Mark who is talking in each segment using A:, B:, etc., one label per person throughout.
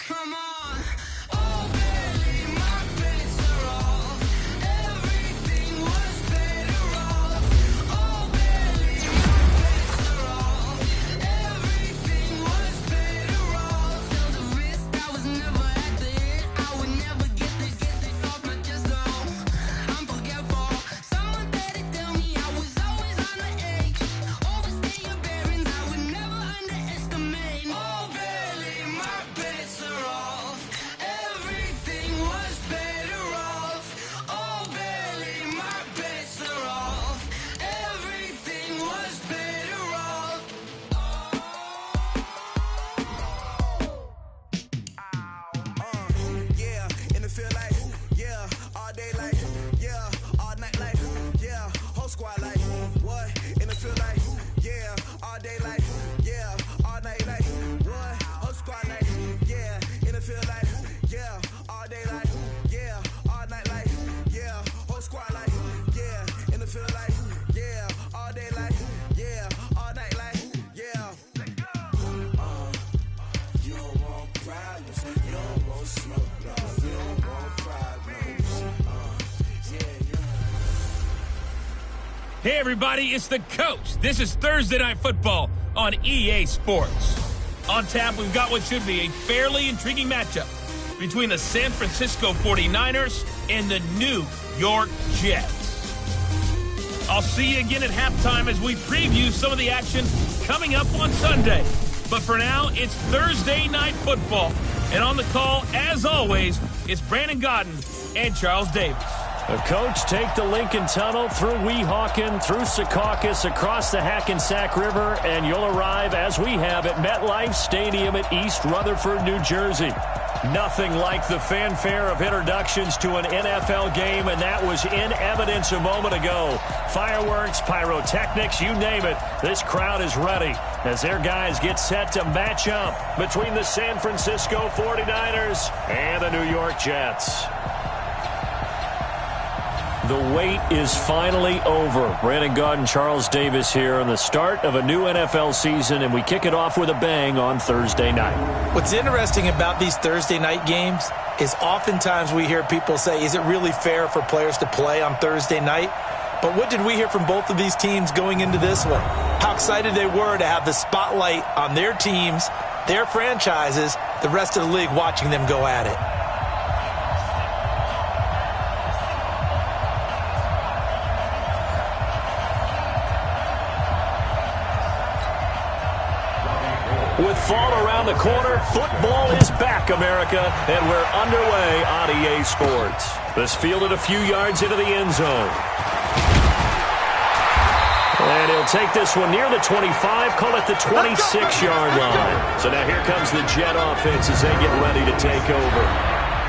A: Come on. Oh, barely, my bets are off. Everything was better off. Oh, barely, my bets are off. Everything was better off. Held a risk, I was never at the hit. I would never get this off my chest, though. I'm forgetful. Someone better tell me I was always on the edge. Overstay your bearings, I would never underestimate. Oh, barely, my bets are off. Everything was better off. Oh, barely, my bets are off. Everything was better off.
B: Yeah, in the field like, yeah, all day like, yeah, all night like, yeah, whole squad like, what? In the field like, yeah, all day like, yeah, all night like, what? Whole squad like, yeah, in the field like, yeah, all day like, yeah, all night like, yeah, whole squad like, yeah, in the field like, yeah, all day like, yeah, all night like, yeah. You don't want problems, you don't want smoke, no, you don't want problems.
C: Hey everybody, it's the coach. This is Thursday Night Football on EA Sports. On tap, we've got what should be a fairly intriguing matchup between the San Francisco 49ers and the New York Jets. I'll see you again at halftime as we preview some of the action coming up on Sunday. But for now, it's Thursday Night Football. And on the call, as always, it's Brandon Godden and Charles Davis.
D: Coach, take the Lincoln Tunnel through Weehawken, through Secaucus, across the Hackensack River, and you'll arrive, as we have, at MetLife Stadium at East Rutherford, New Jersey. Nothing like the fanfare of introductions to an NFL game, and that was in evidence a moment ago. Fireworks, pyrotechnics, you name it. This crowd is ready as their guys get set to match up between the San Francisco 49ers and the New York Jets. The wait is finally over. Brandon Godden, Charles Davis here on the start of a new NFL season, and we kick it off with a bang on Thursday night.
E: What's interesting about these Thursday night games is oftentimes we hear people say, is it really fair for players to play on Thursday night? But what did we hear from both of these teams going into this one? How excited they were to have the spotlight on their teams, their franchises, the rest of the league watching them go at it.
D: With fall around the corner, football is back, America, and we're underway on EA Sports. This fielded a few yards into the end zone. And he'll take this one near the 25, call it the 26-yard line. So now here comes the Jet offense as they get ready to take over.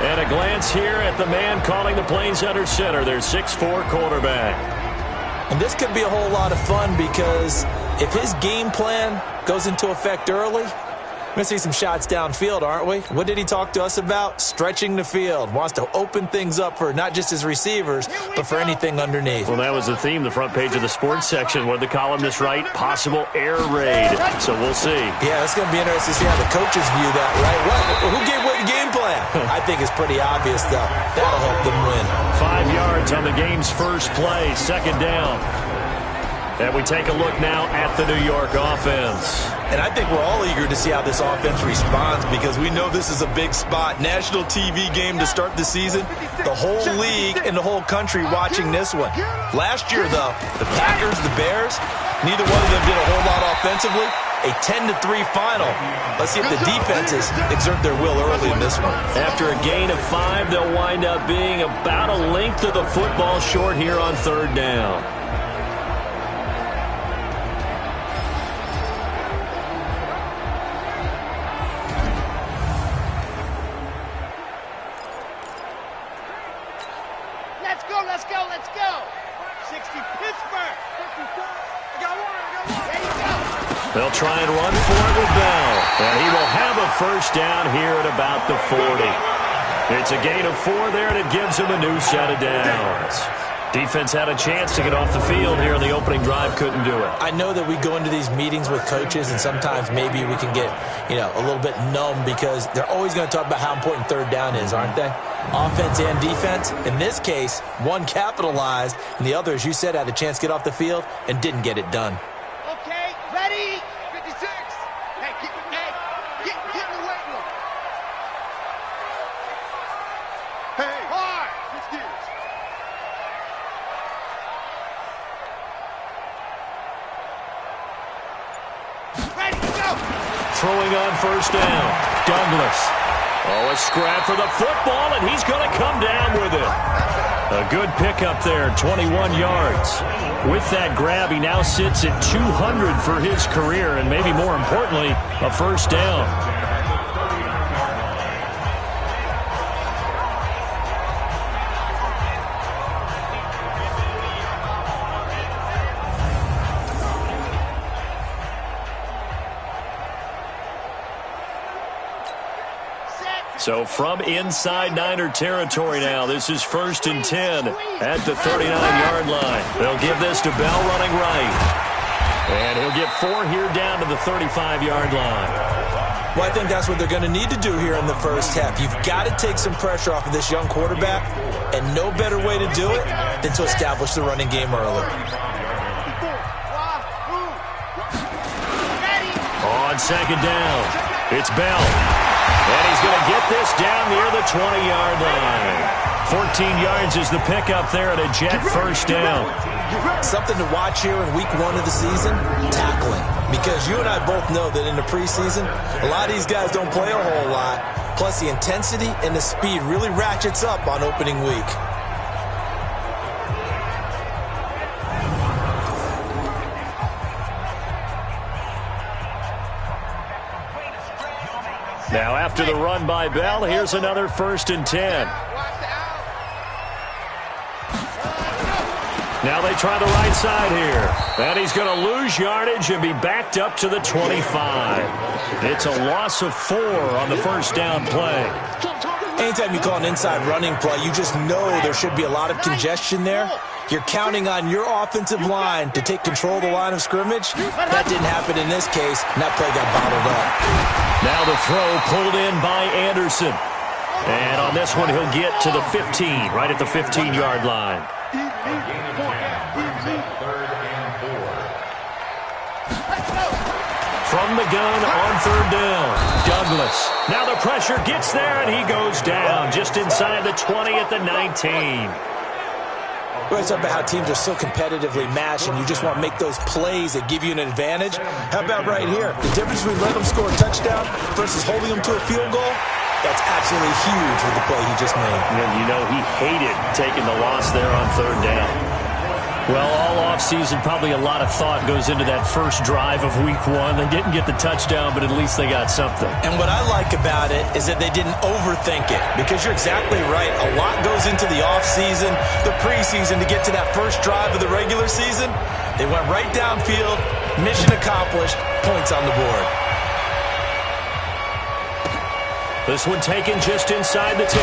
D: And a glance here at the man calling the plays under center, their 6'4" quarterback.
E: And this could be a whole lot of fun because if his game plan goes into effect early, we're going to see some shots downfield, aren't we? What did he talk to us about? Stretching the field. Wants to open things up for not just his receivers, but for anything underneath.
D: Well, that was the theme, the front page of the sports section. What did the columnist write? Possible air raid. So we'll see.
E: Yeah, it's going to be interesting to see how the coaches view that, right? Who gave away the game plan? I think it's pretty obvious, though. That'll help them win.
D: 5 yards on the game's first play, second down. And we take a look now at the New York offense.
E: And I think we're all eager to see how this offense responds because we know this is a big spot. National TV game to start the season. The whole league and the whole country watching this one. Last year, though, the Packers, the Bears, neither one of them did a whole lot offensively. A 10-3 final. Let's see if the defenses exert their will early in this one.
D: After a gain of 5, they'll wind up being about a length of the football short here on third down.
F: Let's go. 60 Pittsburgh. I got one. There you go.
D: They'll try and run for it with Bell. And he will have a first down here at about the 40. It's a gain of 4 there, and it gives him a new set of downs. Defense had a chance to get off the field here in the opening drive, couldn't do it.
E: I know that we go into these meetings with coaches, and sometimes maybe we can get, a little bit numb because they're always going to talk about how important third down is, aren't they? Offense and defense. In this case, one capitalized, and the other, as you said, had a chance to get off the field and didn't get it done.
F: Okay, ready? 56. Hey, get in the weight room. Hey, hard. Switch gears. Ready, go.
D: Throwing on first down. Douglas. Oh, a scrap for the football, and he's going to come down with it. A good pickup there, 21 yards. With that grab, he now sits at 200 for his career, and maybe more importantly, a first down. So from inside Niner territory now, this is 1st and 10 at the 39-yard line. They'll give this to Bell running right. And he'll get 4 here down to the 35-yard line.
E: Well, I think that's what they're going to need to do here in the first half. You've got to take some pressure off of this young quarterback, and no better way to do it than to establish the running game early.
D: On second down, it's Bell. And he's going to get this down near the 20-yard line. 14 yards is the pickup there at a jet first down.
E: Something to watch here in week 1 of the season, tackling. Because you and I both know that in the preseason, a lot of these guys don't play a whole lot. Plus, the intensity and the speed really ratchets up on opening week.
D: Now, after the run by Bell, here's another 1st and 10. Now they try the right side here. And he's going to lose yardage and be backed up to the 25. It's a loss of 4 on the first down play.
E: Anytime you call an inside running play, you just know there should be a lot of congestion there. You're counting on your offensive line to take control of the line of scrimmage. That didn't happen in this case, and that play got bottled up.
D: Now the throw pulled in by Anderson. And on this one, he'll get to the 15, right at the 15-yard line. From the gun on 3rd down, Douglas. Now the pressure gets there, and he goes down just inside the 20 at the 19.
E: We always talk about how teams are so competitively matched and you just want to make those plays that give you an advantage. How about right here? The difference between letting them score a touchdown versus holding them to a field goal, that's absolutely huge with the play he just made.
D: And you know he hated taking the loss there on 3rd down. Well, all offseason, probably a lot of thought goes into that first drive of week 1. They didn't get the touchdown, but at least they got something.
E: And what I like about it is that they didn't overthink it, because you're exactly right. A lot goes into the offseason, the preseason to get to that first drive of the regular season. They went right downfield, mission accomplished, points on the board.
D: This one taken just inside the 10.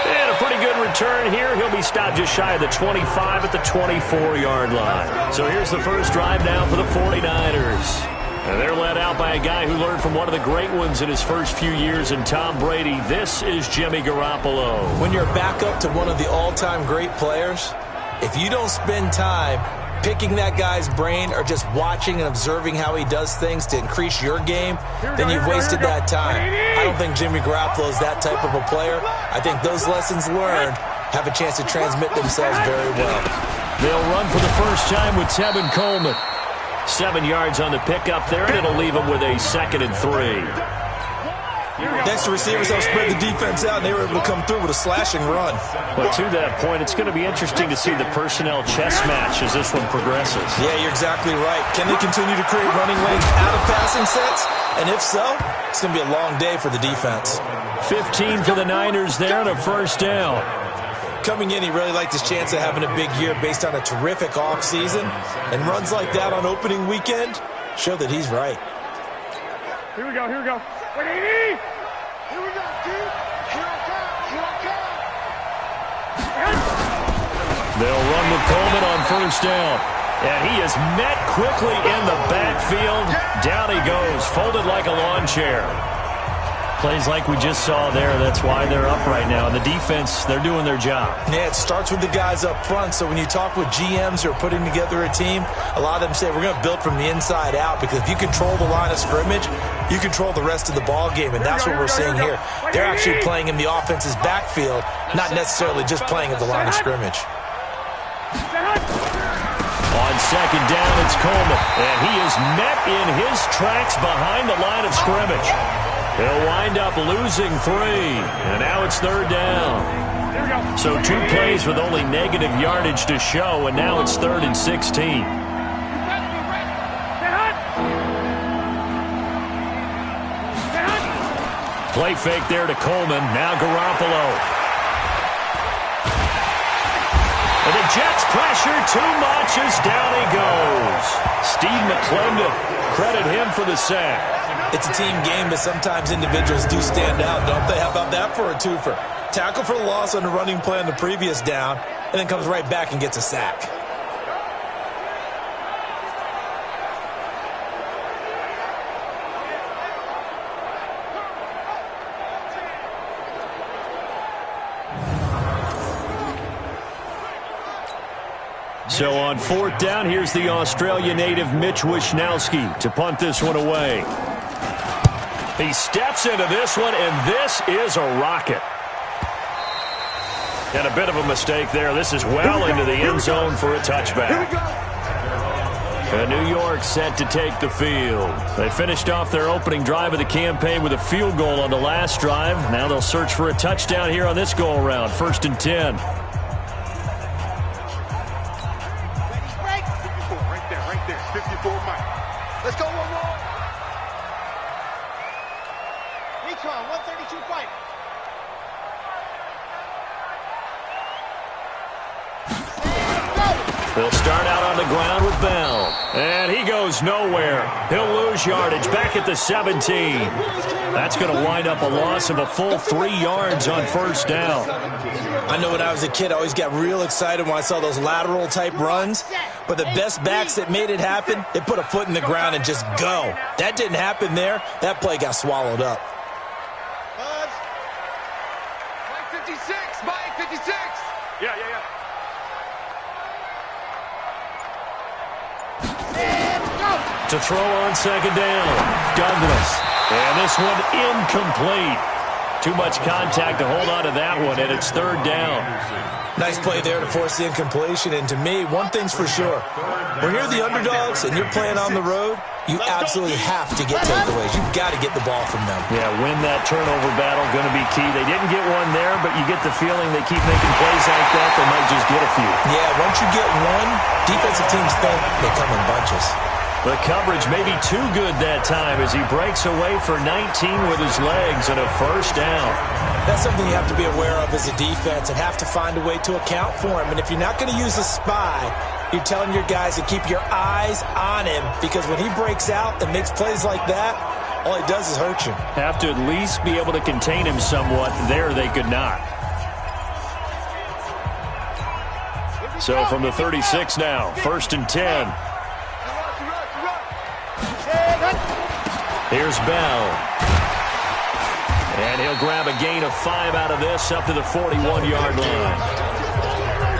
D: And a pretty good return here. He'll be stopped just shy of the 25 at the 24-yard line. So here's the first drive now for the 49ers. And they're led out by a guy who learned from one of the great ones in his first few years in Tom Brady. This is Jimmy Garoppolo.
E: When you're back up to one of the all-time great players, if you don't spend time picking that guy's brain or just watching and observing how he does things to increase your game, then you've wasted that time. I don't think Jimmy Garoppolo is that type of a player. I think those lessons learned have a chance to transmit themselves very well.
D: They'll run for the first time with Tevin Coleman. 7 yards on the pickup there, and it'll leave them with a 2nd and 3.
E: Next, the receivers help spread the defense out, and they were able to come through with a slashing run.
D: Well, to that point, it's going to be interesting to see the personnel chess match as this one progresses.
E: Yeah, you're exactly right. Can they continue to create running lanes out of passing sets? And if so, it's going to be a long day for the defense.
D: 15 for the Niners there and a first down.
E: Coming in, he really liked his chance of having a big year based on a terrific offseason. And runs like that on opening weekend show that he's right.
F: Here we go, here we go. Wait, here we go, dude. Here I come, here I come.
D: They'll run with Coleman on first down. And he is met quickly in the backfield. Down he goes, folded like a lawn chair. Plays like we just saw there. That's why they're up right now. The defense, they're doing their job.
E: Yeah, it starts with the guys up front. So when you talk with GMs who are putting together a team, a lot of them say we're going to build from the inside out, because if you control the line of scrimmage, you control the rest of the ball game, and that's what we're seeing here. They're actually playing in the offense's backfield, not necessarily just playing at the line of scrimmage.
D: On second down, it's Coleman, and he is met in his tracks behind the line of scrimmage. He'll wind up losing 3, and now it's third down. So 2 plays with only negative yardage to show, and now it's 3rd and 16. Play fake there to Coleman. Now Garoppolo. And the Jets pressure too much as down he goes. Steve McClendon, credit him for the sack.
E: It's a team game, but sometimes individuals do stand out, don't they? How about that for a twofer? Tackle for the loss on the running play on the previous down, and then comes right back and gets a sack.
D: So on 4th down, here's the Australia native Mitch Wishnowsky to punt this one away. He steps into this one, and this is a rocket. And a bit of a mistake there. This is well into the end zone for a touchback. And New York set to take the field. They finished off their opening drive of the campaign with a field goal on the last drive. Now they'll search for a touchdown here on this go-around. 1st and 10.
F: Right there. 54 Mike. Let's go one more. Recon, 132 fight.
D: They'll start out on the ground with Bell. And he goes nowhere. He'll lose yardage back at the 17. That's going to wind up a loss of a full 3 yards on first down.
E: I know when I was a kid, I always got real excited when I saw those lateral-type runs. But the best backs that made it happen, they put a foot in the ground and just go. That didn't happen there. That play got swallowed up.
F: Mike 56, Mike 56. Yeah.
D: To throw on second down, Douglas. And this one incomplete. Too much contact to hold on to that one, and it's 3rd down.
E: Nice play there to force the incompletion. And to me, one thing's for sure. When you're the underdogs and you're playing on the road, you absolutely have to get takeaways. You've got to get the ball from them.
D: Yeah, win that turnover battle, going to be key. They didn't get one there, but you get the feeling they keep making plays like that, they might just get a few.
E: Yeah, once you get one, defensive teams think they come in bunches.
D: The coverage may be too good that time as he breaks away for 19 with his legs and a first down.
E: That's something you have to be aware of as a defense and have to find a way to account for him. And if you're not going to use a spy, you're telling your guys to keep your eyes on him, because when he breaks out and makes plays like that, all he does is hurt you.
D: Have to at least be able to contain him somewhat. There they could not. So from the 36 now, 1st and 10. Here's Bell. And he'll grab a gain of 5 out of this up to the 41-yard line.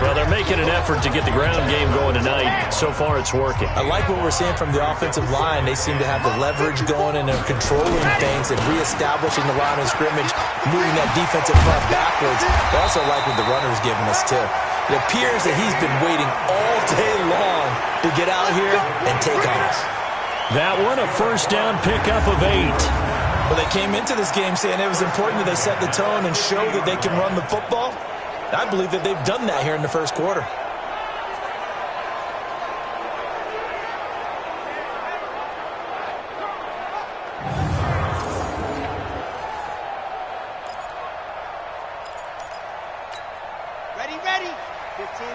D: Well, they're making an effort to get the ground game going tonight. So far, it's working.
E: I like what we're seeing from the offensive line. They seem to have the leverage going, and they're controlling things and reestablishing the line of scrimmage, moving that defensive front backwards. I also like what the runner's giving us, too. It appears that he's been waiting all day long to get out here and take off.
D: That one, a first down pickup of 8.
E: Well, they came into this game saying it was important that they set the tone and show that they can run the football. I believe that they've done that here in the first quarter.
F: Ready. 15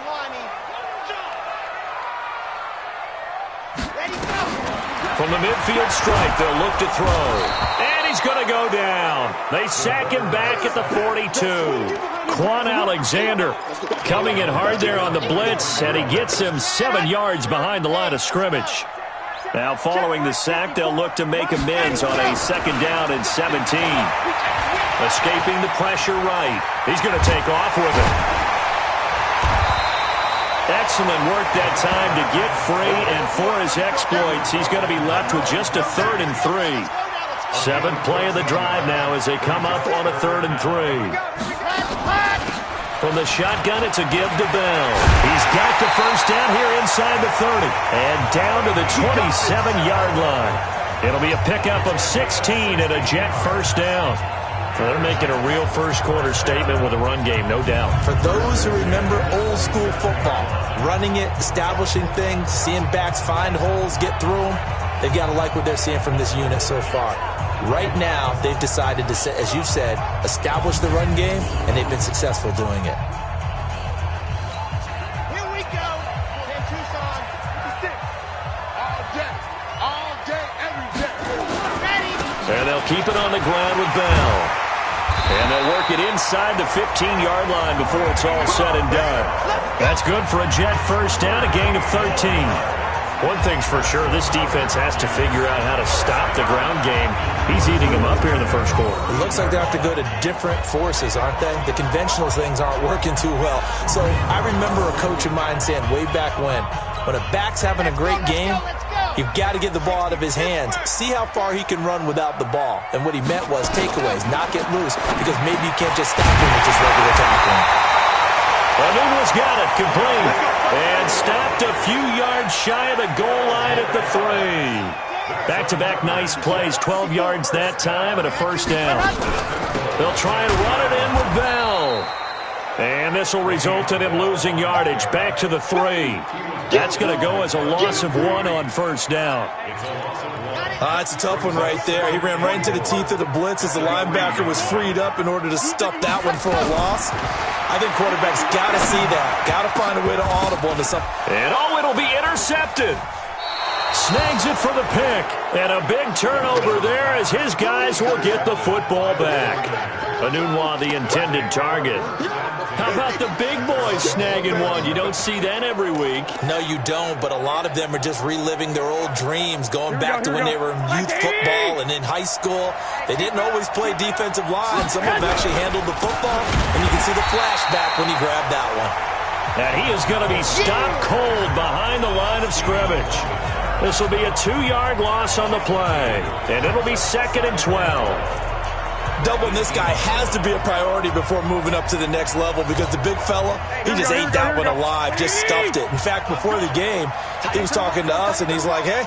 F: Lonnie. Ready, go.
D: From the midfield stripe, they'll look to throw. And he's going to go down. They sack him back at the 42. Quan Alexander coming in hard there on the blitz, and he gets him 7 yards behind the line of scrimmage. Now following the sack, they'll look to make amends on a 2nd down and 17. Escaping the pressure right. He's going to take off with it. Excellent work that time to get free, and for his exploits, he's going to be left with just a 3rd and 3. 7th play of the drive now as they come up on a 3rd and 3. From the shotgun, it's a give to Bell. He's got the first down here inside the 30 and down to the 27-yard line. It'll be a pickup of 16 and a Jet first down. So they're making a real first-quarter statement with a run game, no doubt.
E: For those who remember old-school football, running it, establishing things, seeing backs find holes, get through them, they've got to like what they're seeing from this unit so far. Right now, they've decided to, as you said, establish the run game, and they've been successful doing it.
F: Here we go. San Tucson, 56. All day, every day. Ready?
D: And they'll keep it on the ground with Bell. And they'll work it inside the 15-yard line before it's all said and done. That's good for a Jet first down, a gain of 13. One thing's for sure, this defense has to figure out how to stop the ground game. He's eating them up here in the first quarter.
E: It looks like they have to go to different forces, aren't they? The conventional things aren't working too well. So I remember a coach of mine saying way back when a back's having a great game, you've got to get the ball out of his hands. See how far he can run without the ball. And what he meant was takeaways, knock it loose, because maybe you can't just stop him with just regular tackling.
D: Anuno's got it, complete, and stopped a few yards shy of the goal line at the 3. Back-to-back nice plays, 12 yards that time and a first down. They'll try and run it in with Bell. And this will result in him losing yardage back to the 3. That's going to go as a loss of 1 on first down.
E: It's a tough one right there. He ran right into the teeth of the blitz as the linebacker was freed up in order to stuff that one for a loss. I think quarterbacks got to see that. Got to find a way to audible into something.
D: And it'll be intercepted. Snags it for the pick. And a big turnover there as his guys will get the football back. Anunwa, the intended target. How about the big boys snagging one? You don't see that every week.
E: No, you don't, but a lot of them are just reliving their old dreams, going back to when they were in youth football and in high school. They didn't always play defensive line. Some of them actually handled the football, and you can see the flashback when he grabbed that one.
D: And he is going to be stopped cold behind the line of scrimmage. This will be a 2-yard loss on the play, and it'll be 2nd and 12.
E: Doubling this guy has to be a priority before moving up to the next level because the big fella, he just ate that one alive, just stuffed it. In fact, before the game, he was talking to us, and he's like, hey,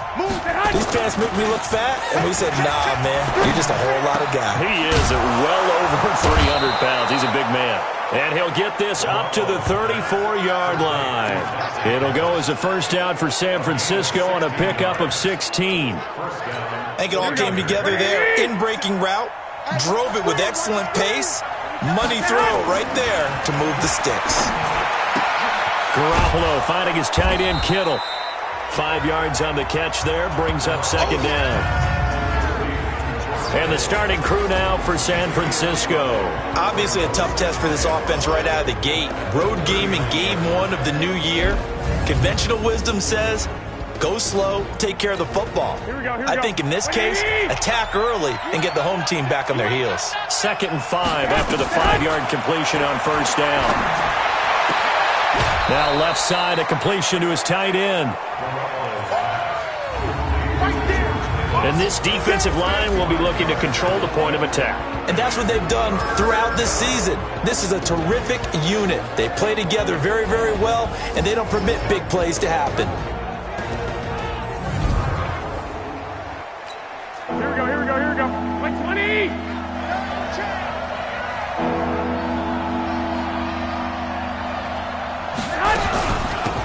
E: these pants make me look fat. And we said, nah, man, you're just a whole lot of guy.
D: He is at well over 300 pounds. He's a big man. And he'll get this up to the 34-yard line. It'll go as a first down for San Francisco on a pickup of 16.
E: I think it all came together there. In-breaking route. Drove it with excellent pace. Money throw right there to move the sticks.
D: Garoppolo finding his tight end Kittle. 5 yards on the catch there. Brings up 2nd down. And the starting crew now for San Francisco.
E: Obviously a tough test for this offense right out of the gate. Road game in game 1 of the new year. Conventional wisdom says, go slow, take care of the football. I think in this case, attack early and get the home team back on their heels.
D: 2nd and 5 after the 5-yard completion on first down. Now left side, a completion to his tight end. And this defensive line will be looking to control the point of attack.
E: And that's what they've done throughout this season. This is a terrific unit. They play together very, very well, and they don't permit big plays to happen.
G: Here we go. Like 20!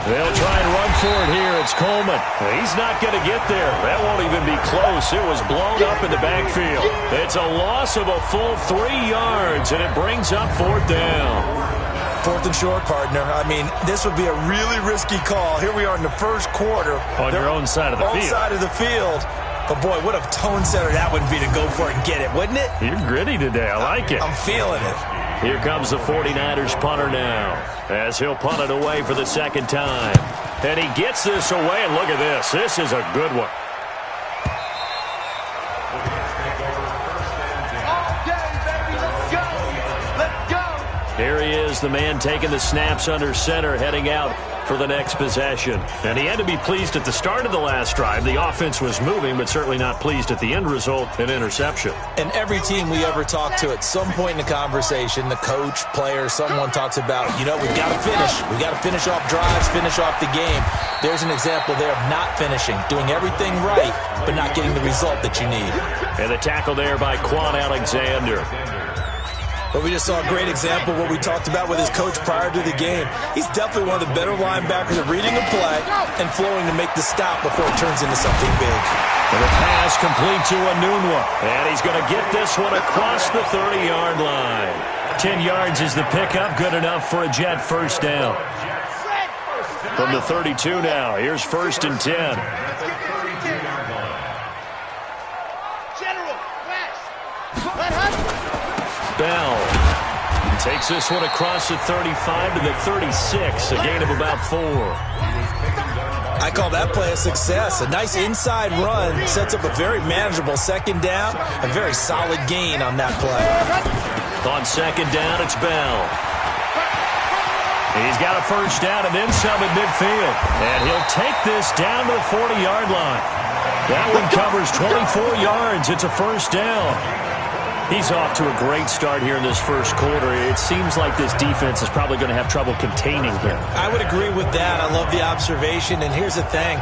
D: They'll try and run for it here. It's Coleman. He's not going to get there. That won't even be close. It was blown up in the backfield. It's a loss of a full 3 yards, and it brings up 4th down.
E: 4th and short, partner. I mean, this would be a really risky call. Here we are in the first quarter.
D: On your own side of the field.
E: Side of the field. But, boy, what a tone setter that would be to go for it and get it, wouldn't it?
D: You're gritty today. I like it.
E: I'm feeling it.
D: Here comes the 49ers punter now, as he'll punt it away for the second time. And he gets this away, and look at this. This is a good one. Here he is, the man taking the snaps under center, heading out for the next possession. And he had to be pleased at the start of the last drive. The offense was moving, but certainly not pleased at the end result, an interception.
E: And every team we ever talk to, at some point in the conversation, the coach, player, someone talks about, you know, we've got to finish. We've got to finish off drives, finish off the game. There's an example there of not finishing, doing everything right, but not getting the result that you need.
D: And the tackle there by Quan Alexander.
E: But we just saw a great example of what we talked about with his coach prior to the game. He's definitely one of the better linebackers at reading a play and flowing to make the stop before it turns into something big.
D: And the pass complete to Anunwa. And he's going to get this one across the 30-yard line. 10 yards is the pickup, good enough for a Jet first down. From the 32 now, here's 1st and 10. Bell takes this one across the 35 to the 36, a gain of about 4.
E: I call that play a success. A nice inside run sets up a very manageable second down, a very solid gain on that play.
D: On second down, it's Bell. He's got a first down and then some at midfield. And he'll take this down to the 40-yard line. That one covers 24 yards. It's a first down. He's off to a great start here in this first quarter. It seems like this defense is probably going to have trouble containing him.
E: I would agree with that. I love the observation. And here's the thing.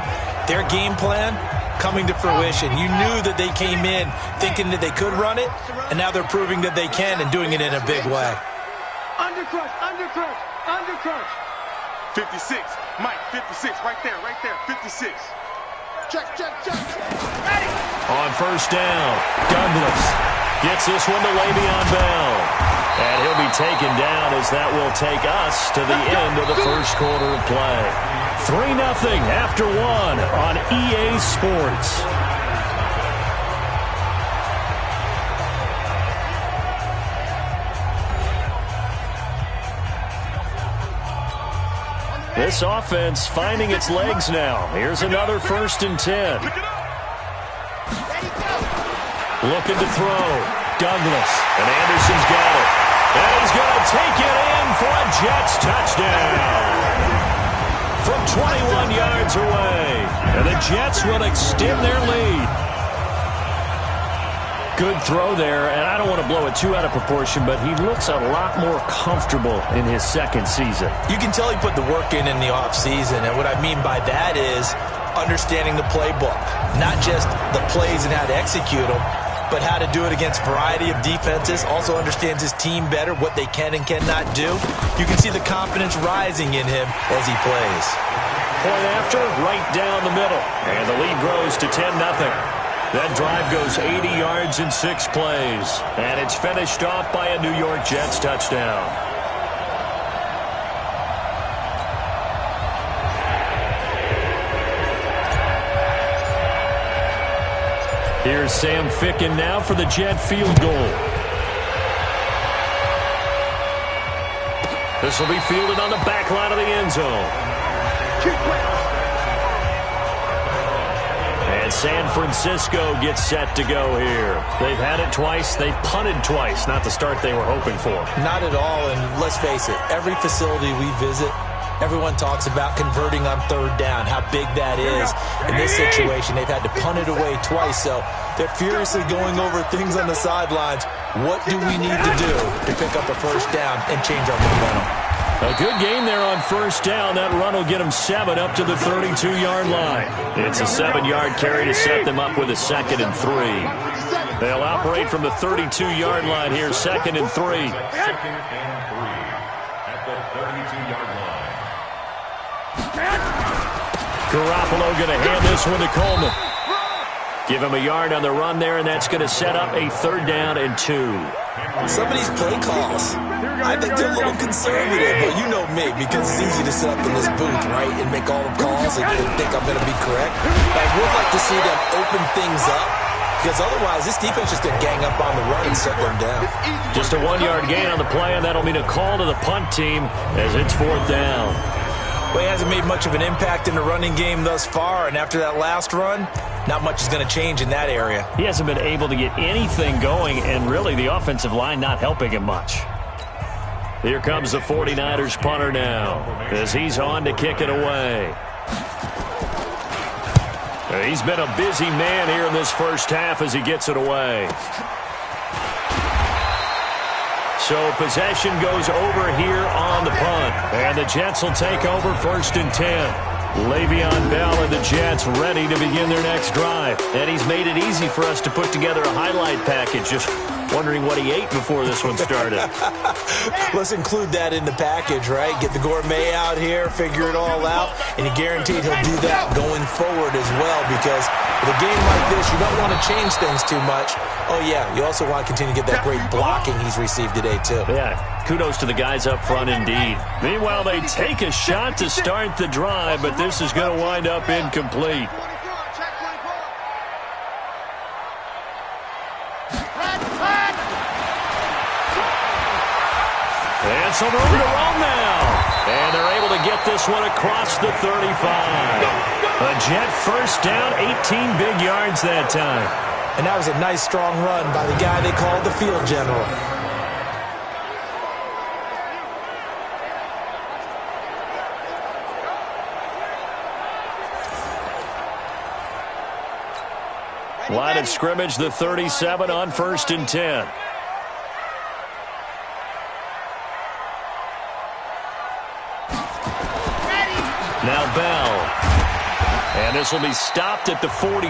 E: Their game plan coming to fruition. You knew that they came in thinking that they could run it, and now they're proving that they can and doing it in a big way.
F: Undercrush, undercrush, undercrush.
G: 56. Mike, 56. Right there, 56.
F: Check, check, check. Ready.
D: On first down, Douglas gets this one to Le'Veon Bell. And he'll be taken down as that will take us to the end of the first quarter of play. 3-0 after 1 on EA Sports. This offense finding its legs now. Here's another 1st and 10. Looking to throw. Douglas. And Anderson's got it. And he's going to take it in for a Jets touchdown. From 21 yards away. And the Jets will extend their lead. Good throw there, and I don't want to blow it too out of proportion, but he looks a lot more comfortable in his second season.
E: You can tell he put the work in the offseason, and what I mean by that is understanding the playbook. Not just the plays and how to execute them, but how to do it against a variety of defenses. Also understands his team better, what they can and cannot do. You can see the confidence rising in him as he plays.
D: Point after, right down the middle, and the lead grows to 10-0. That drive goes 80 yards in 6 plays. And it's finished off by a New York Jets touchdown. Here's Sam Ficken now for the Jet field goal. This will be fielded on the back line of the end zone. And San Francisco gets set to go here. They've had it twice. They've punted twice. Not the start they were hoping for.
E: Not at all, and let's face it, every facility we visit, everyone talks about converting on 3rd down, how big that is. In this situation, they've had to punt it away twice, so they're furiously going over things on the sidelines. What do we need to do to pick up a first down and change our momentum?
D: A good game there on first down. That run will get them 7 up to the 32-yard line. It's a 7-yard carry to set them up with a 2nd and 3. They'll operate from the 32-yard line here, 2nd and 3.
G: At the 32-yard line.
D: Garoppolo going to hand this one to Coleman. Give him a yard on the run there, and that's going to set up a 3rd down and 2.
E: Some of these play calls, I think they're a little conservative, but you know me, because it's easy to sit up in this booth, right, and make all the calls and think I'm going to be correct. But I would like to see them open things up, because otherwise this defense just going to gang up on the run and shut them down.
D: Just a 1-yard gain on the play, and that'll mean a call to the punt team as it's 4th down.
E: Well, he hasn't made much of an impact in the running game thus far, and after that last run, not much is going to change in that area.
D: He hasn't been able to get anything going, and really the offensive line not helping him much. Here comes the 49ers punter now as he's on to kick it away. He's been a busy man here in this first half as he gets it away. So possession goes over here on the punt. And the Jets will take over 1st and 10. Le'Veon Bell and the Jets ready to begin their next drive. And he's made it easy for us to put together a highlight package. Just wondering what he ate before this one started.
E: Let's include that in the package, right? Get the gourmet out here, figure it all out, and you're guaranteed he'll do that going forward as well, because with a game like this, you don't want to change things too much. Oh, yeah, you also want to continue to get that great blocking he's received today, too.
D: Yeah, kudos to the guys up front indeed. Meanwhile, they take a shot to start the drive, but this is going to wind up incomplete. And some room to roll now. And they're able to get this one across the 35. A Jet 1st down, 18 big yards that time.
E: And that was a nice, strong run by the guy they called the field general.
D: Line of scrimmage, the 37 on 1st and 10. Now Bell. And this will be stopped at the 44.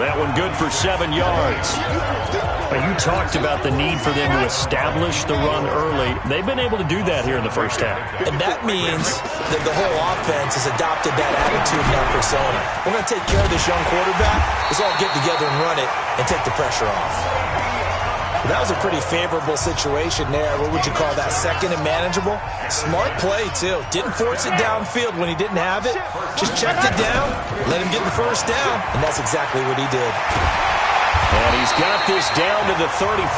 D: That one good for 7 yards. Now, you talked about the need for them to establish the run early. They've been able to do that here in the first half.
E: And that means that the whole offense has adopted that attitude and that persona. We're going to take care of this young quarterback. Let's all get together and run it and take the pressure off. That was a pretty favorable situation there. What would you call that? 2nd and manageable? Smart play, too. Didn't force it downfield when he didn't have it. Just checked it down, let him get the 1st down, and that's exactly what he did.
D: And he's got this down to the 35.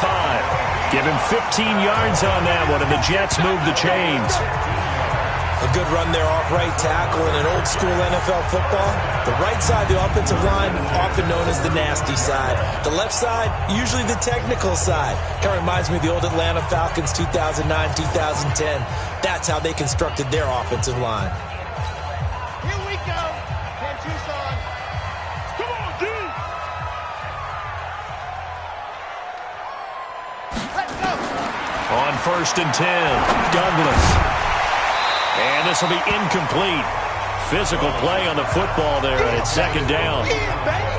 D: Give him 15 yards on that one, and the Jets move the chains.
E: A good run there off right tackle in an old-school NFL football. The right side, the offensive line, often known as the nasty side. The left side, usually the technical side. Kind of reminds me of the old Atlanta Falcons 2009, 2010. That's how they constructed their offensive line.
F: Here we go. Can Tucson. Come on, dude. Let's go.
D: On 1st and 10, Douglas. And this will be incomplete. Physical play on the football there, and it's 2nd down.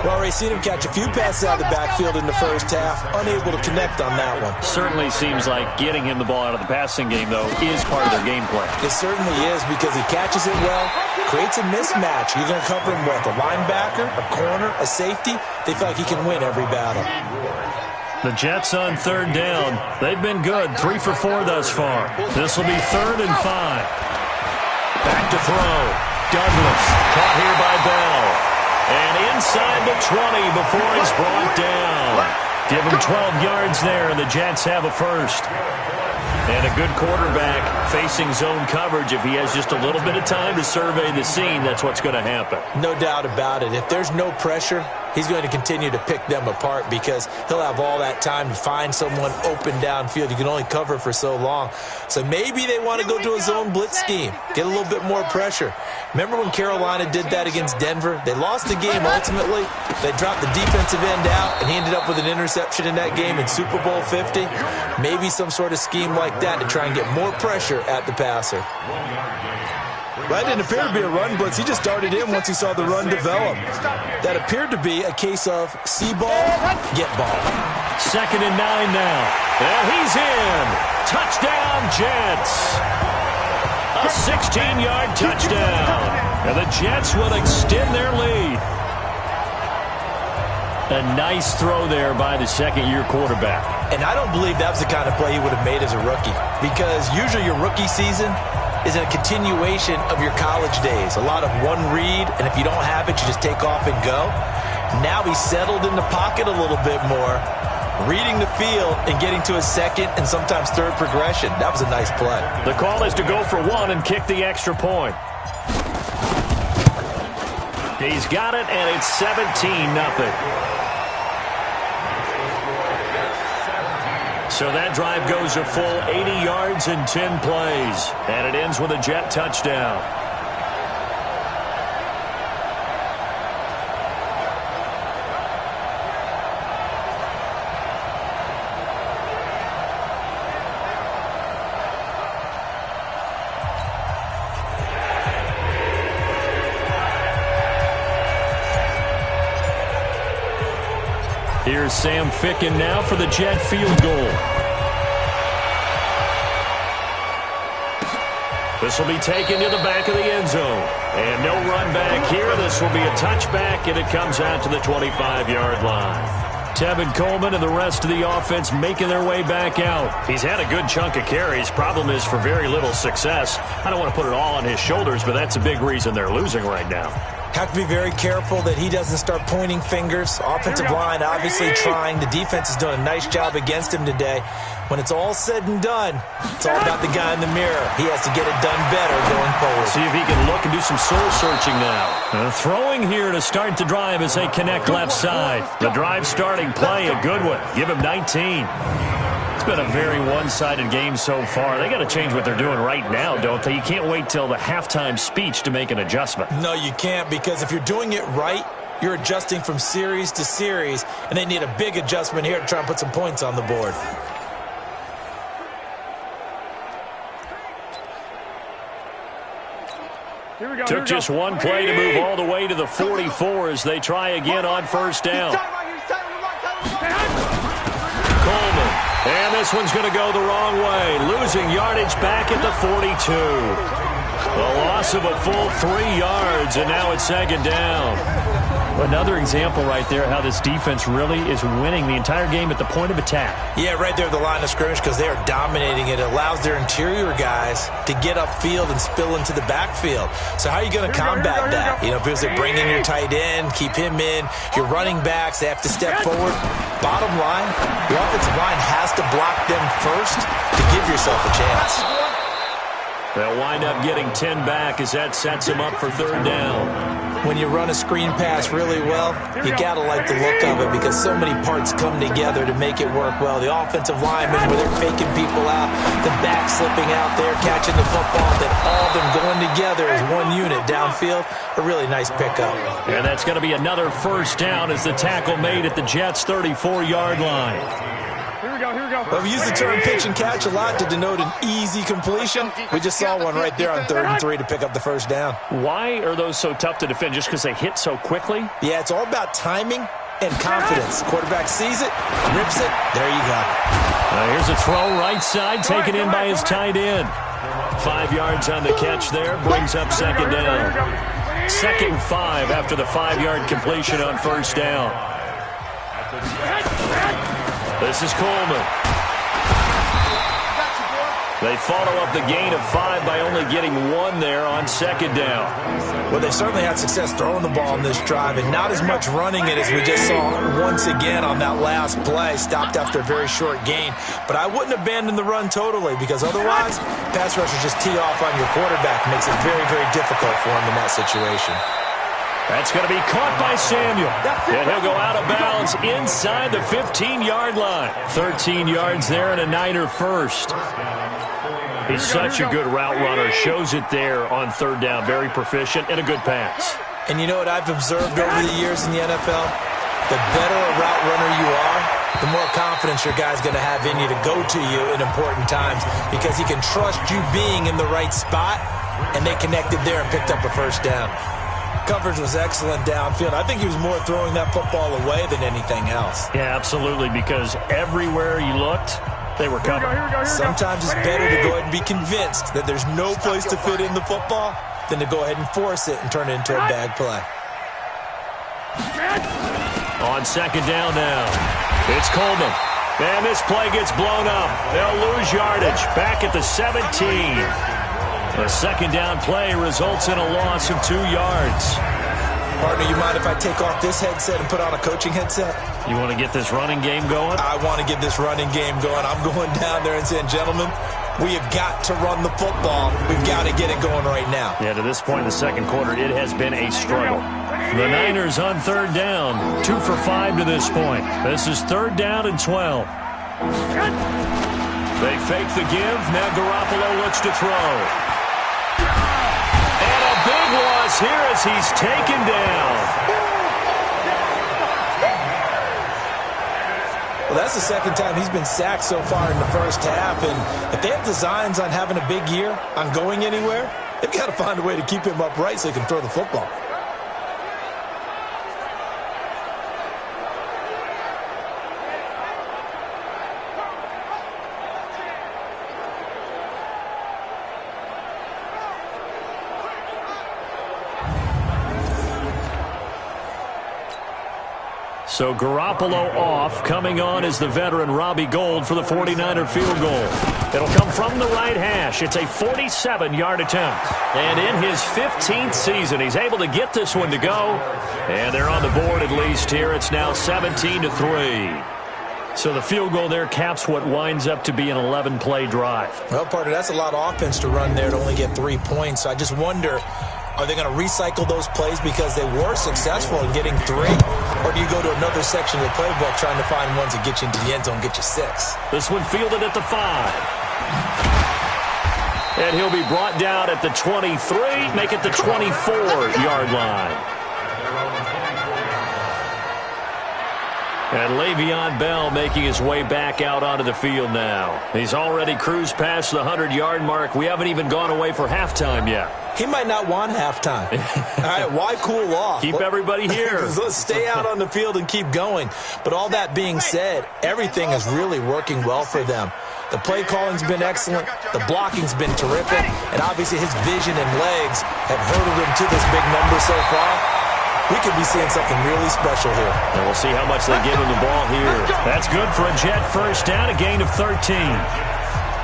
E: Well, already seen him catch a few passes out of the backfield in the first half. Unable to connect on that one.
D: Certainly seems like getting him the ball out of the passing game, though, is part of their game plan.
E: It certainly is, because he catches it well, creates a mismatch. You're going to cover him with a linebacker, a corner, a safety. They feel like he can win every battle.
D: The Jets on 3rd down. They've been good, 3 for 4 thus far. This will be 3rd and 5. Back to throw. Douglas caught here by Bell. And inside the 20 before he's brought down. Give him 12 yards there, and the Jets have a 1st. And a good quarterback facing zone coverage. If he has just a little bit of time to survey the scene, that's what's going to happen.
E: No doubt about it. If there's no pressure, he's going to continue to pick them apart, because he'll have all that time to find someone open downfield. You can only cover for so long. So maybe they want to go to a zone blitz scheme, get a little bit more pressure. Remember when Carolina did that against Denver? They lost the game ultimately. They dropped the defensive end out, and he ended up with an interception in that game in Super Bowl 50. Maybe some sort of scheme like that to try and get more pressure at the passer. That didn't appear to be a run blitz. He just darted in once he saw the run develop. That appeared to be a case of see ball, get ball.
D: 2nd and 9 now. And he's in. Touchdown, Jets. A 16-yard touchdown. And the Jets will extend their lead. A nice throw there by the second-year quarterback.
E: And I don't believe that was the kind of play he would have made as a rookie, because usually your rookie season is a continuation of your college days. A lot of one read, and if you don't have it, you just take off and go. Now he's settled in the pocket a little bit more, reading the field and getting to his second and sometimes third progression. That was a nice play.
D: The call is to go for one and kick the extra point. He's got it, and it's 17-0. So that drive goes a full 80 yards in 10 plays. And it ends with a Jet touchdown. Here's Sam Ficken now for the Jet field goal. This will be taken to the back of the end zone. And no run back here. This will be a touchback, and it comes out to the 25-yard line. Tevin Coleman and the rest of the offense making their way back out. He's had a good chunk of carries. Problem is for very little success. I don't want to put it all on his shoulders, but that's a big reason they're losing right now.
E: Have to be very careful that he doesn't start pointing fingers. Offensive line obviously trying. The defense is doing a nice job against him today. When it's all said and done, it's all about the guy in the mirror. He has to get it done better going forward.
D: See if he can look and do some soul-searching now. Throwing here to start the drive as they connect left side. The drive starting play, a good one. Give him 19. It's been a very one-sided game so far. They got to change what they're doing right now, don't they? You can't wait till the halftime speech to make an adjustment.
E: No, you can't, because if you're doing it right, you're adjusting from series to series, and they need a big adjustment here to try and put some points on the board.
D: Took just one play to move all the way to the 44 as they try again on first down. Coleman. And this one's going to go the wrong way. Losing yardage back at the 42. A loss of a full 3 yards, and now it's second down. Another example right there how this defense really is winning the entire game at the point of attack. Yeah, right there at the line of scrimmage, because they are dominating it. It allows their interior guys to get upfield and spill into the backfield. So how are you going to combat that? You know, because they bring in your tight end, keep him in. Your running backs, they have to step forward. Bottom line, your offensive line has to block them first to give yourself a chance. They'll wind up getting 10 back as that sets them up for third down.
E: When you run a screen pass really well, you got to like the look of it because so many parts come together to make it work well. The offensive linemen, where they're faking people out, the back slipping out there, catching the football, then all of them going together as one unit downfield. A really nice pickup.
D: And that's going to be another first down as the tackle made at the Jets' 34-yard line.
E: Well, we use the term pitch and catch a lot to denote an easy completion. We just saw one right there on 3rd and 3 to pick up the first down.
D: Why are those so tough to defend? Just because they hit so quickly?
E: Yeah, it's all about timing and confidence. Quarterback sees it, rips it, there you go.
D: Here's a throw right side, taken in by his tight end. 5 yards on the catch there, brings up second down. 2nd and 5 after the 5-yard completion on first down. This is Coleman. They follow up the gain of 5 by only getting 1 there on second down.
E: Well, they certainly had success throwing the ball in this drive, and not as much running it as we just saw once again on that last play. Stopped after a very short gain. But I wouldn't abandon the run totally, because otherwise, pass rushers just tee off on your quarterback. Makes it very, very difficult for him in that situation.
D: That's going to be caught by Samuel. And he'll go out of bounds inside the 15-yard line. 13 yards there and a Niner first. He's such a good route runner. Shows it there on third down. Very proficient and a good pass.
E: And you know what I've observed over the years in the NFL? The better a route runner you are, the more confidence your guy's going to have in you to go to you in important times, because he can trust you being in the right spot, and they connected there and picked up a first down. Coverage was excellent downfield. I think he was more throwing that football away than anything else.
D: Yeah, absolutely, because everywhere you looked, they were covered.
E: Sometimes it's better to go ahead and be convinced that there's no place to fit in the football than to go ahead and force it and turn it into a bad play.
D: On second down now, it's Coleman. And this play gets blown up. They'll lose yardage. Back at the 17. The second down play results in a loss of 2 yards.
E: Partner, you mind if I take off this headset and put on a coaching headset?
D: You want to get this running game going?
E: I want to get this running game going. I'm going down there and saying, gentlemen, we have got to run the football. We've got to get it going right now.
D: Yeah, to this point in the second quarter, it has been a struggle. The Niners on third down, 2 for 5 to this point. This is third down and 12. They fake the give. Now Garoppolo looks to throw. And a big loss here as he's taken down.
E: Well, that's the second time he's been sacked so far in the first half. And if they have designs on having a big year, on going anywhere, they've got to find a way to keep him upright so he can throw the football.
D: So Garoppolo off. Coming on is the veteran Robbie Gould for the 49er field goal. It'll come from the right hash. It's a 47-yard attempt. And in his 15th season, he's able to get this one to go. And they're on the board at least here. It's now 17-3. So the field goal there caps what winds up to be an 11-play drive.
E: Well, partner, that's a lot of offense to run there to only get 3 points. So I just wonder, are they going to recycle those plays because they were successful in getting 3? Or do you go to another section of the playbook trying to find ones that get you into the end zone, get you 6?
D: This one fielded at the 5. And he'll be brought down at the 23, make it the 24-yard line. And Le'Veon Bell making his way back out onto the field now. He's already cruised past the 100-yard mark. We haven't even gone away for halftime yet.
E: He might not want halftime. All right, why cool off?
D: Keep everybody here.
E: Let's stay out on the field and keep going. But all that being said, everything is really working well for them. The play calling's been excellent. The blocking's been terrific. And obviously his vision and legs have hurdled him to this big number so far. We could be seeing something really special here.
D: And we'll see how much they give him the ball here. That's good for a Jet first down, a gain of 13.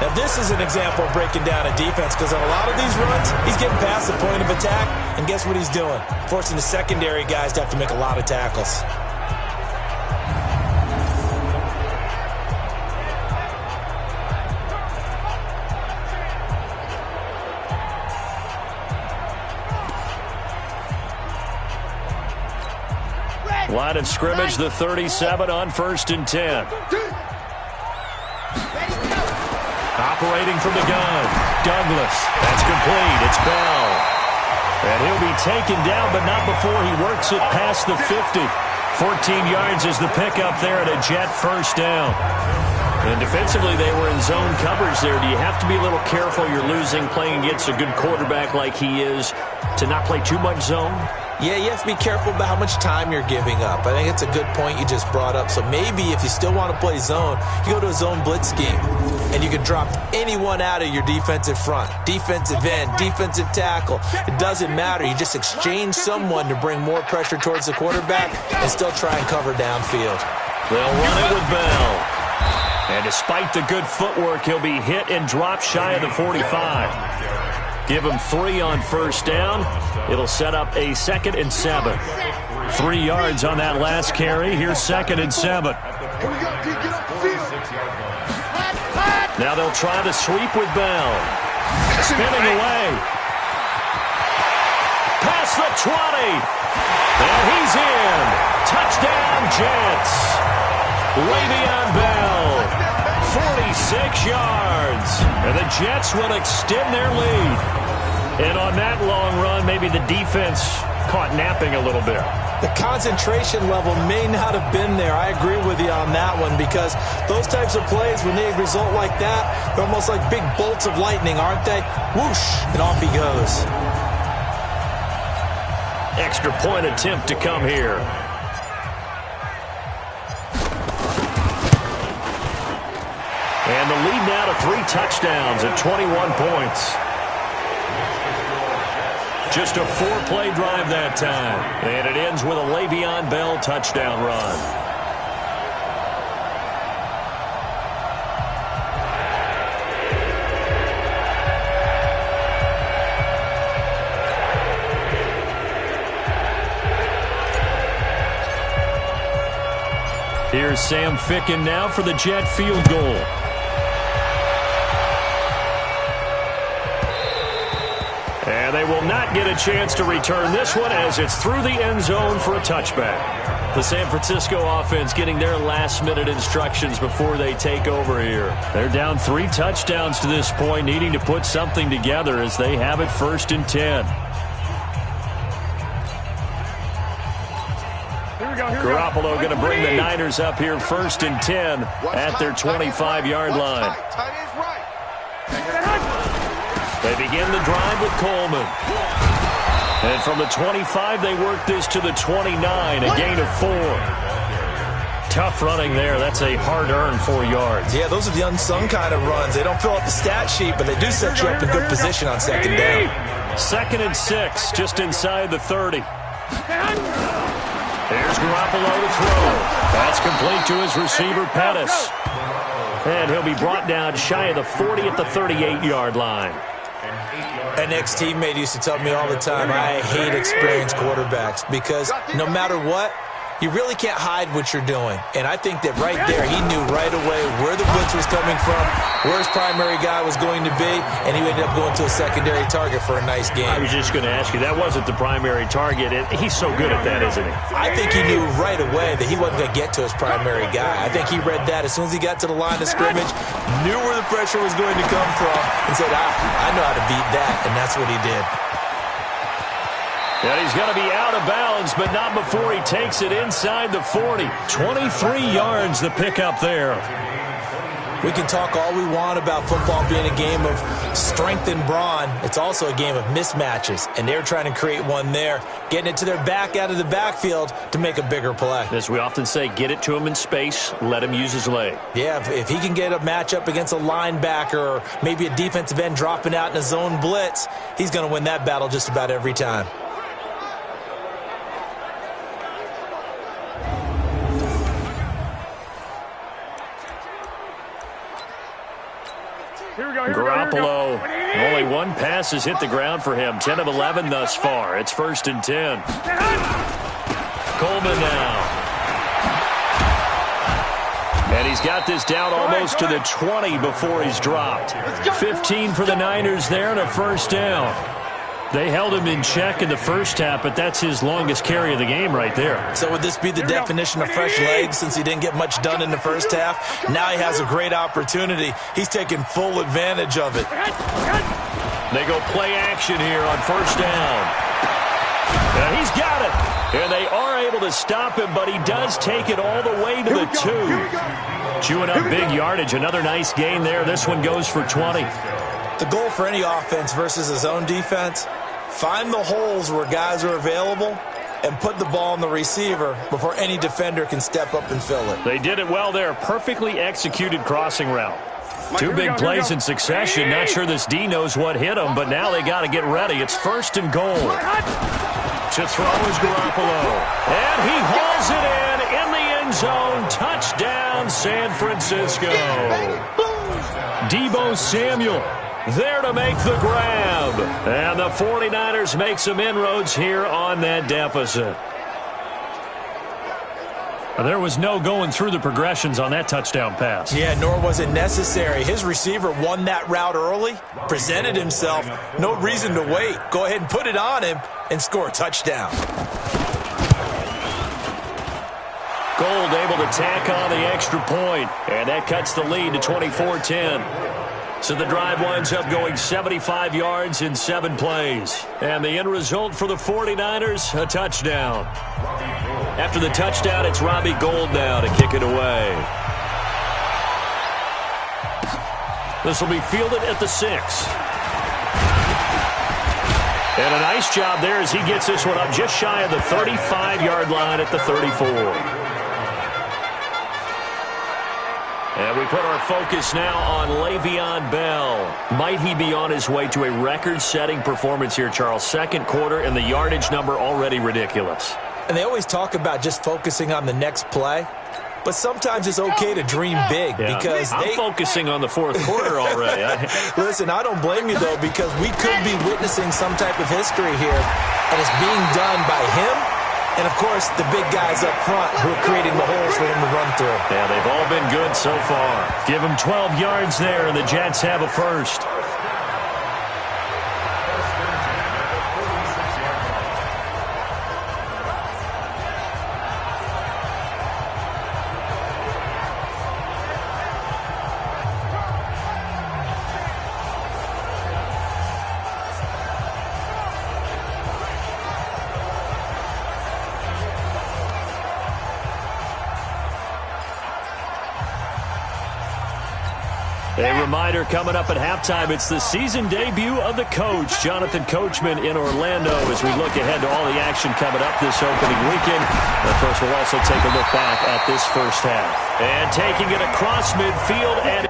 E: Now, this is an example of breaking down a defense because on a lot of these runs, he's getting past the point of attack, and guess what he's doing? Forcing the secondary guys to have to make a lot of tackles.
D: Line of scrimmage, the 37 on 1st and 10. Operating from the gun, Douglas. That's complete. It's Bell. And he'll be taken down, but not before he works it past the 50. 14 yards is the pickup there at a Jet first down. And defensively, they were in zone coverage there. Do you have to be a little careful? You're losing playing against a good quarterback like he is to not play too much zone?
E: Yeah, you have to be careful about how much time you're giving up. I think it's a good point you just brought up. So maybe if you still want to play zone, you go to a zone blitz scheme. And you can drop anyone out of your defensive front. Defensive end, defensive tackle. It doesn't matter. You just exchange someone to bring more pressure towards the quarterback and still try and cover downfield.
D: They'll run it with Bell. And despite the good footwork, he'll be hit and dropped shy of the 45. Give him 3 on first down. It'll set up a 2nd and 7. 3 yards on that last carry. Here's 2nd and 7. Now they'll try the sweep with Bell. Spinning away. Past the 20. And he's in. Touchdown, Jets. Le'Veon Bell. 46 yards. And the Jets will extend their lead. And on that long run, maybe the defense caught napping a little bit.
E: The concentration level may not have been there. I agree with you on that one because those types of plays, when they result like that, they're almost like big bolts of lightning, aren't they? Whoosh, and off he goes.
D: Extra point attempt to come here. And the lead now to 3 touchdowns at 21 points. Just a 4-play drive that time. And it ends with a Le'Veon Bell touchdown run. Here's Sam Ficken now for the Jet field goal. And they will not get a chance to return this one as it's through the end zone for a touchback. The San Francisco offense getting their last-minute instructions before they take over here. They're down 3 touchdowns to this point, needing to put something together as they have it 1st and 10. Garoppolo going to bring the Niners up here 1st and 10 at their 25-yard line. They begin the drive with Coleman. And from the 25, they work this to the 29, a gain of 4. Tough running there. That's a hard-earned 4 yards.
E: Yeah, those are the unsung kind of runs. They don't fill out the stat sheet, but they do set you up in good position on 2nd down.
D: 2nd and 6, just inside the 30. There's Garoppolo to throw. That's complete to his receiver, Pettis. And he'll be brought down shy of the 40 at the 38-yard line.
E: An ex-teammate used to tell me all the time, I hate experienced quarterbacks because no matter what, you really can't hide what you're doing. And I think that right there, he knew right away where the blitz was coming from, where his primary guy was going to be, and he ended up going to a secondary target for a nice game.
D: I was just going to ask you, that wasn't the primary target. He's so good at that, isn't he?
E: I think he knew right away that he wasn't going to get to his primary guy. I think he read that as soon as he got to the line of scrimmage, knew where the pressure was going to come from, and said, I know how to beat that, and that's what he did.
D: And he's going to be out of bounds, but not before he takes it inside the 40. 23 yards the pickup there.
E: We can talk all we want about football being a game of strength and brawn. It's also a game of mismatches, and they're trying to create one there, getting it to their back out of the backfield to make a bigger play.
D: As we often say, get it to him in space, let him use his leg.
E: Yeah, if he can get a matchup against a linebacker or maybe a defensive end dropping out in a zone blitz, he's going to win that battle just about every time.
D: Garoppolo, only one pass has hit the ground for him. 10 of 11 thus far. It's 1st and 10. Coleman now. And he's got this down almost to the 20 before he's dropped. 15 for the Niners there and a 1st down. They held him in check in the first half, but that's his longest carry of the game right there.
E: So would this be the definition of fresh legs since he didn't get much done in the first half? Now he has a great opportunity. He's taking full advantage of it.
D: They go play action here on 1st down. And he's got it. And they are able to stop him, but he does take it all the way to the 2. Chewing up big yardage. Another nice gain there. This one goes for 20.
E: The goal for any offense versus his own defense, find the holes where guys are available and put the ball on the receiver before any defender can step up and fill it.
D: They did it well there. Perfectly executed crossing route. 2 big plays in succession. Not sure this D knows what hit him, but now they got to get ready. It's 1st and goal. To throw is Garoppolo. And he hauls it in the end zone. Touchdown, San Francisco. Deebo Samuel there to make the grab. And the 49ers make some inroads here on that deficit. There was no going through the progressions on that touchdown pass.
E: Yeah, nor was it necessary. His receiver won that route early, presented himself. No reason to wait. Go ahead and put it on him and score a touchdown.
D: Gold able to tack on the extra point, and that cuts the lead to 24-10. So the drive winds up going 75 yards in 7 plays. And the end result for the 49ers, a touchdown. After the touchdown, it's Robbie Gould now to kick it away. This will be fielded at the 6. And a nice job there as he gets this one up just shy of the 35-yard line at the 34. And We put our focus now on Le'Veon Bell. Might he be on his way to a record-setting performance here, Charles? Second quarter, and the yardage number already ridiculous.
E: And they always talk about just focusing on the next play. But sometimes it's okay to dream big because
D: I'm focusing on the fourth quarter already.
E: Listen, I don't blame you, though, because we could be witnessing some type of history here, and it's being done by him and, of course, the big guys up front who are creating the holes for him to run through.
D: Yeah, they've all been good so far. Give him 12 yards there, and the Jets have a first. A reminder coming up at halftime, it's the season debut of the coach, Jonathan Coachman in Orlando, as we look ahead to all the action coming up this opening weekend. And of course, we'll also take a look back at this first half. And taking it across midfield and